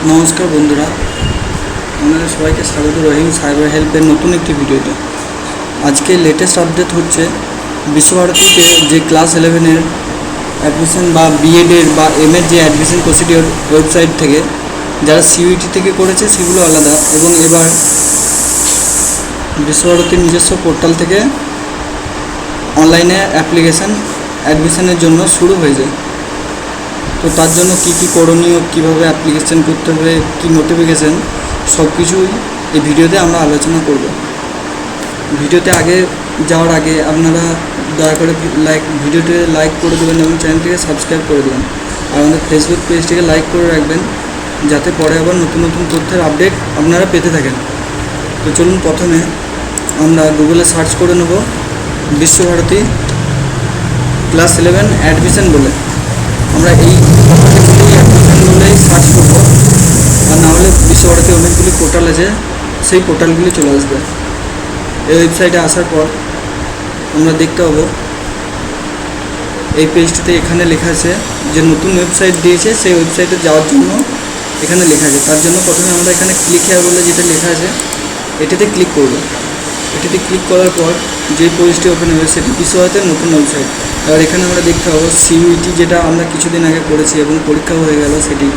নমস্কার বন্ধুরা, আপনাদের সবাইকে স্বাগত রহিম সাইবার হেল্পের নতুন একটি ভিডিওতে। আজকে লেটেস্ট আপডেট হচ্ছে বিশ্বভারতীতে যে ক্লাস 11-এর অ্যাডমিশন বা বিএডের বা এমএর যে অ্যাডমিশন প্রসিডিওর ওয়েবসাইট থেকে যারা সিইউটি থেকে করেছে সেগুলো আলাদা, এবং এবার বিশ্বভারতীর নিজস্ব পোর্টাল থেকে অনলাইনে অ্যাপ্লিকেশান অ্যাডমিশনের জন্য শুরু হয়ে যায়। তো তার জন্য কী কী করণীয়, কীভাবে অ্যাপ্লিকেশান করতে হবে, কী নোটিফিকেশান, সব কিছুই এই ভিডিওতে আমরা আলোচনা করব। ভিডিওতে যাওয়ার আগে আপনারা দয়া করে ভিডিওতে লাইক করে দেবেন এবং চ্যানেলটিকে সাবস্ক্রাইব করে দেবেন, আর আমাদের ফেসবুক পেজটিকে লাইক করে রাখবেন যাতে পরে আবার নতুন নতুন তথ্যের আপডেট আপনারা পেতে থাকেন। তো চলুন, প্রথমে আমরা গুগলে সার্চ করে নেব বিশ্বভারতী ক্লাস 11 অ্যাডমিশন বলে। আমরা এই অ্যাডমিশন বলেই সার্চ করব, আর না হলে বিশ্বভারতী অনেকগুলি পোর্টাল আছে, সেই পোর্টালগুলি চলে আসবে। এই ওয়েবসাইটে আসার পর আমরা দেখতে পাবো এই পেজটিতে এখানে লেখা আছে যে নতুন ওয়েবসাইট দিয়েছে, সেই ওয়েবসাইটে যাওয়ার জন্য এখানে লেখা আছে। তার জন্য প্রথমে আমরা এখানে ক্লিক হেয়ার বলে যেটা লেখা আছে এটাতে ক্লিক করব। এটাতে ক্লিক করার পর যে পেজটি ওপেন হবে সেটি বিশ্বভারতীর নতুন ওয়েবসাইট। আর এখানে আমরা দেখতে পাবো সিইউটি, যেটা আমরা কিছুদিন আগে করেছি এবং পরীক্ষাও হয়ে গেল সেটি।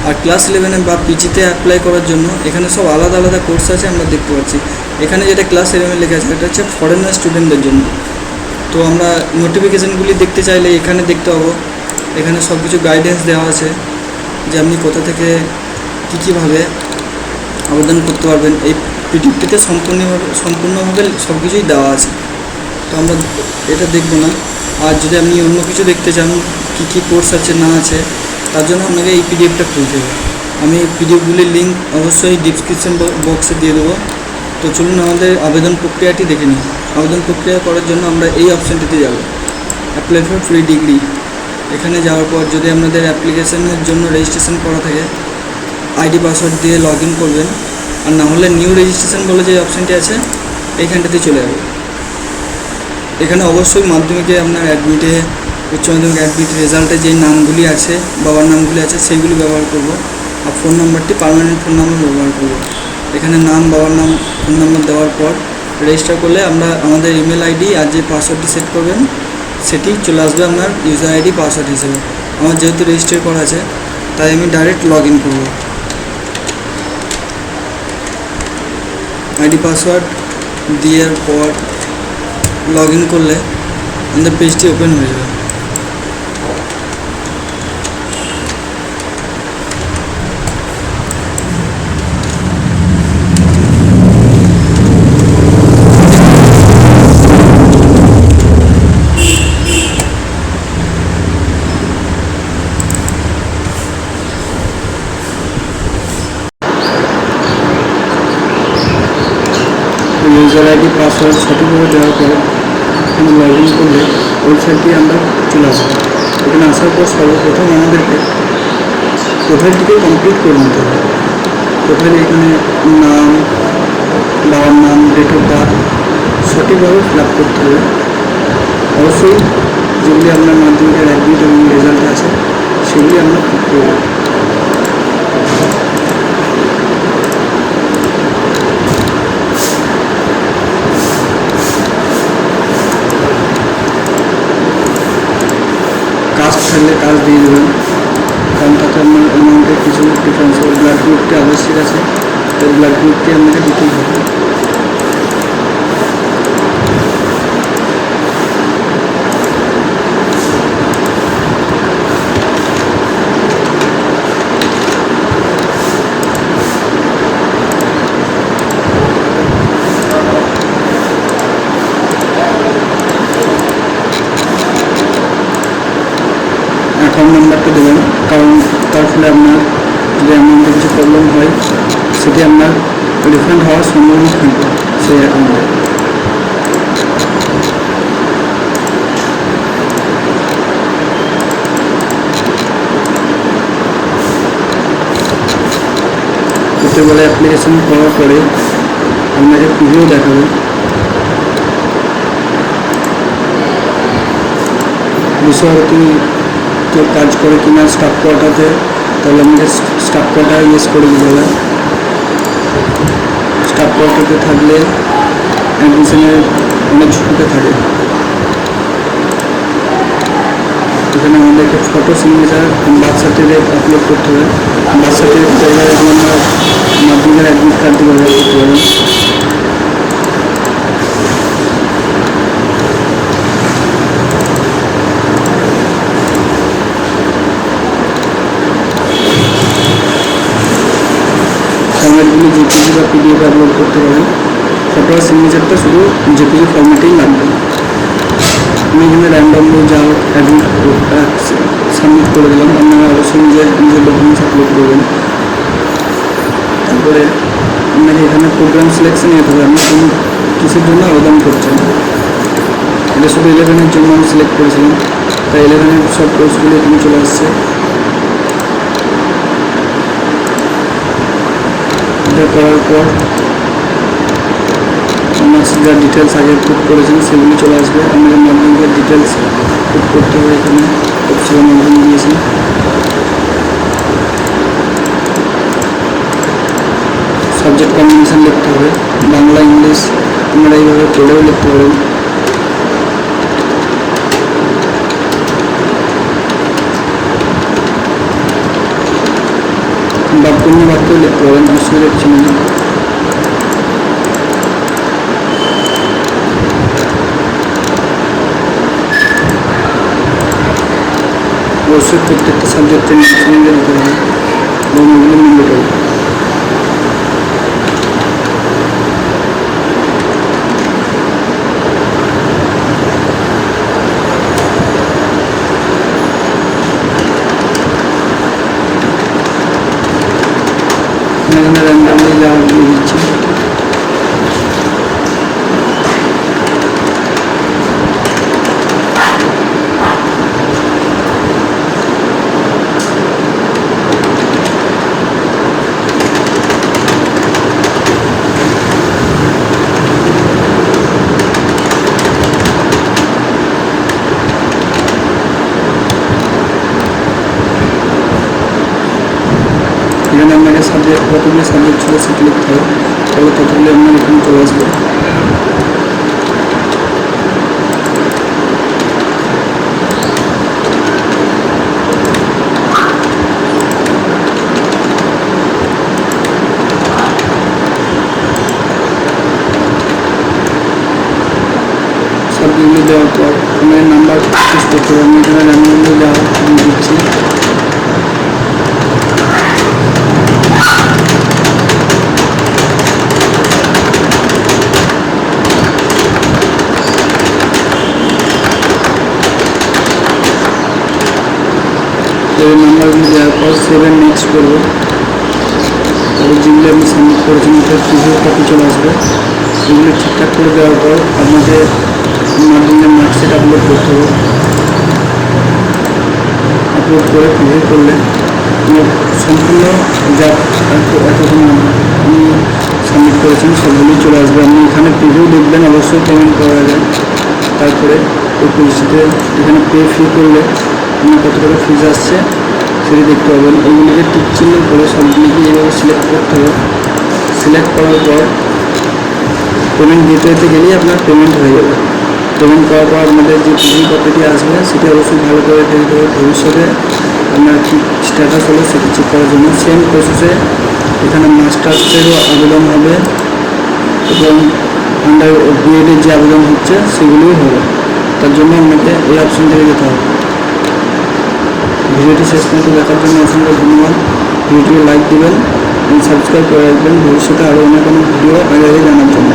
আর ক্লাস 11 বা পিজিতে অ্যাপ্লাই করার জন্য এখানে সব আলাদা আলাদা কোর্স আছে, আমরা দেখতে পাচ্ছি। এখানে যেটা ক্লাস 11 লেখা আছে এটা হচ্ছে ফরেনার স্টুডেন্টদের জন্য। তো আমরা নোটিফিকেশানগুলি দেখতে চাইলে এখানে দেখতে পাবো, এখানে সব কিছু গাইডেন্স দেওয়া আছে যে আপনি কোথা থেকে কীভাবে আবেদন করতে পারবেন। এই পিডিএফটিতে সম্পূর্ণভাবে সব কিছুই দেওয়া আছে। তো আমরা এটা দেখব না। আর যদি আপনি অন্য কিছু দেখতে চান, কী কোর্স আছে না আছে, তার জন্য আপনাকে এই পিডিএফটা খুলতে হবে। আমি এই পিডিএফগুলির লিঙ্ক অবশ্যই ডিসক্রিপশন বক্সে দিয়ে দেবো। তো চলুন আমাদের আবেদন প্রক্রিয়াটি দেখে নিই। আবেদন প্রক্রিয়া করার জন্য আমরা এই অপশানটিতে যাব, অ্যাপ্লাই ফর ফ্রি ডিগ্রি। এখানে যাওয়ার পর যদি আপনাদের অ্যাপ্লিকেশনের জন্য রেজিস্ট্রেশন করা থাকে, আইডি পাসওয়ার্ড দিয়ে লগ ইন করবেন, আর না হলে নিউ রেজিস্ট্রেশন বলে যে অপশানটি আছে এইখানটাতে চলে যাবে। এখানে অবশ্যই মাধ্যমিকে আপনার অ্যাডমিটে, উচ্চ মাধ্যমিক অ্যাডমিট রেজাল্টে যে নামগুলি আছে, বাবার নামগুলি আছে, সেইগুলি ব্যবহার করব। আর ফোন নাম্বারটি পার্মানেন্ট ফোন নাম্বার ব্যবহার করব। এখানে নাম, বাবার নাম, ফোন নাম্বার দেওয়ার পর রেজিস্টার করলে আমরা আমাদের ইমেল আইডি আর যে পাসওয়ার্ডটি সেট করবেন সেটি চলে আসবে আপনার ইউজার আইডি পাসওয়ার্ড হিসেবে। আমার যেহেতু রেজিস্টার করা আছে তাই আমি ডাইরেক্ট লগ ইন করব। আইডি পাসওয়ার্ড দেওয়ার পর লগ ইন করলে আমাদের পেজটি ওপেন হয়ে যাবে। ইউজার আইডি পাসওয়ার্ড সঠিকভাবে দেওয়ার পর এখানে লগ ইন করলে ওয়েবসাইটটি আমরা চলে আসবো। এখানে আসার পর সর্বপ্রথম আমাদেরকে প্রোফাইলটিকে কমপ্লিট করে নিতে হবে। প্রোফাইলে এখানে নাম, বাবার নাম, ডেট অফ বার্থ সঠিকভাবে ফিল আপ করতে হবে। অবশ্যই যেগুলি আপনার মাধ্যমিকের অ্যাডমিট এবং রেজাল্ট আছে সেগুলি আমরা ফিল করব। কাস্ট থাকলে কাস্ট দিয়ে দেবেন, কারণ তাতে আপনার অ্যামাউন্টের কিছু ডিফারেন্স হবে। ব্লাড গ্রুপটি আবশ্যক আছে, তাই ব্লাড গ্রুপটি আপনাকে দিতেই হবে। অ্যাকাউন্ট নাম্বারটা দেবেন, কারণ তার ফলে আপনার যদি অ্যামাউন্টে কিছু প্রবলেম হয় সেটি আপনার রিফান্ড হওয়ার সম্ভাবনা থাকবে সেই অ্যাকাউন্টে। প্রত্যেকবেলা অ্যাপ্লিকেশন করার পরে আপনাকে প্রিভিউ দেখাবে। বিশ্বভারতী কেউ কাজ করে কিনা স্টাফ কোয়ার্টারে তাহলে আমাদের স্টাফ কোয়ার্টার ইউজ করে দিতে হবে। স্টাফ কোয়ার্টারে থাকলে অ্যাডমিশনের অনেক সুবিধা থাকে। এখানে আমাদেরকে photo, signature, birth certificate upload করতে হবে। বার্থ সার্টিফিকেট জায়গায় এখন আমরা মাধ্যমিকের অ্যাডমিট কার্ড দিয়ে ব্যবহার করতে পারেন। ফর্ম্যাটগুলি জেপিজি বা পিডিএফ আপলোড করতে পারেন। ফটো আর সিগনেচারটা শুধু জেপিজি ফর্ম্যাটেই লাগবে। আমি এখানে র্যান্ডমলি যা অ্যাডমিট সাবমিট করে দিলাম। আপনারা অবশ্যই নিজের ডকুমেন্টস আপলোড করবেন। তারপরে আপনাকে এখানে প্রোগ্রাম সিলেকশন নিতে হবে। আপনি কোন কিসের জন্য আবেদন করছেন। এটা শুধু 11-এর জন্য আমি সিলেক্ট করেছিলাম, তাই 11-এর সব কোর্সগুলো এখানে চলে আসছে। এটা করার পর আমার যা ডিটেলস আগে পুট করেছেন সেগুলি চলে আসবে। আমাদের মাধ্যমিকের ডিটেলস পুট করতে হবে। এখানে অফিসিয়াল মাধ্যমিক দিয়েছি। সাবজেক্ট কম্বিনেশান লিখতে হবে, বাংলা ইংলিশ আপনারা এইভাবে পড়েও লিখতে পারেন। বা পূর্ণ বাক্যও লিখতে পারেন, অসুবিধা কিছু নেই। অবশ্যই প্রত্যেকটা সাবজেক্টের সঙ্গে দিতে হবে এবং ওগুলো ম্যান্ডেটরি। এখানে র্যান্ডমলি যা দিয়ে দিচ্ছি। এখানে আপনাকে সাবজেক্ট কতগুলি সাবজেক্ট ছিল সেটা লিখতে হবে, তাহলে ততগুলি আপনার এখানে চলে আসবে। সাবজেক্টগুলি দেওয়ার পর আমাদের নাম্বার চুজ করতে হবে। আমি এখানে র্যান্ডমলি যা দিয়ে দিচ্ছি। এই নাম্বারগুলি দেওয়ার পর 7 নেক্সট করবো। তারপর যেগুলি আপনি সাবমিট করেছেন ওটা প্রিভিউ কপি চলে আসবে। এগুলি ঠিকঠাক করে দেওয়ার পর আপনাদের মাধ্যমিকের মার্কশিট আপলোড করতে হবে। আপলোড করে প্রিভিউ করলে সম্পূর্ণ যা এতক্ষণ আপনি সাবমিট করেছেন সবগুলি চলে আসবে। আপনি এখানে প্রিভিউ দেখবেন, অবশ্যই পেমেন্ট করা যায়। তারপরে ওই পরিস্থিতিতে এখানে পে ফি করলে আপনার কত টাকা ফিজ আসছে সেটি দেখতে পাবেন। এইগুলিকে টিক চিহ্ন করে সবগুলিকে এইভাবে সিলেক্ট করতে হবে। সিলেক্ট করার পর পেমেন্ট দিতে গেলেই আপনার পেমেন্ট হয়ে যাবে। পেমেন্ট করার পর আপনাদের যে প্রিভিউ কপিটি আসবে সেটি অবশ্যই ভালো করে দেখতে হবে। ভবিষ্যতে আপনার কী স্ট্যাটাস হলো সেটি চেক করার জন্য সেম প্রসেসে এখানে মাস্টার্সেরও আবেদন হবে এবং আন্ডার বিএডের যে আবেদন হচ্ছে সেগুলোই হবে। তার জন্য আপনাকে এই অপশন থেকে যেতে হবে। ভিডিওটি শেষ পর্যন্ত দেখার জন্য অসংখ্য ধন্যবাদ। ভিডিওটি লাইক দেবেন এবং সাবস্ক্রাইব করে রাখবেন ভবিষ্যতে আরও অনেক অনেক ভিডিও আগে জানার জন্য।